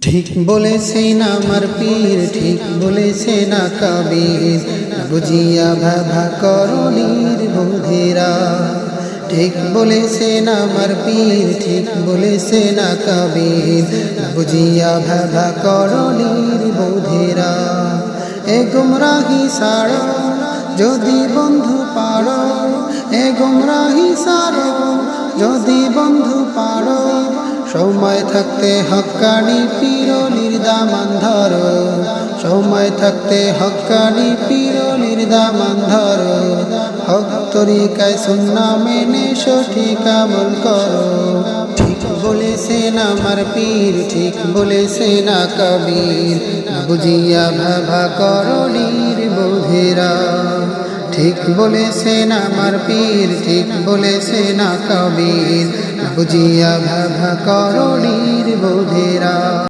ঠিক বলেছেন আমার পীর, ঠিক বলেছেন কবির, বুঝিয়া ভাবা করণীর বুধিরা। ঠিক বলেছেন আমার পীর, ঠিক বলেছেন কবির, বুঝিয়া ভাবা করণীর বুধিরা। এ গুমরাহি সারো যদি বন্ধু পারো, এ গুমরাহি সারো যদি বন্ধু পারো, সময় থাকতে হক্কানি পীরনির দামান ধরো, সময় থাকতে হক্কানি পীরনির দামান ধরো। হক তরিকায় সুন্নাহ মেনে সঠিক আমল করো। ঠিক বলেছেন আমার পীর, ঠিক বলেছেন কবির, বুঝিয়া ভাবা করণীর বুধিরা। ঠিক বলেছেন আমার পীর, ঠিক বলেছেন কবির, বুঝিয়া ভাবা করণীর বুধিরা।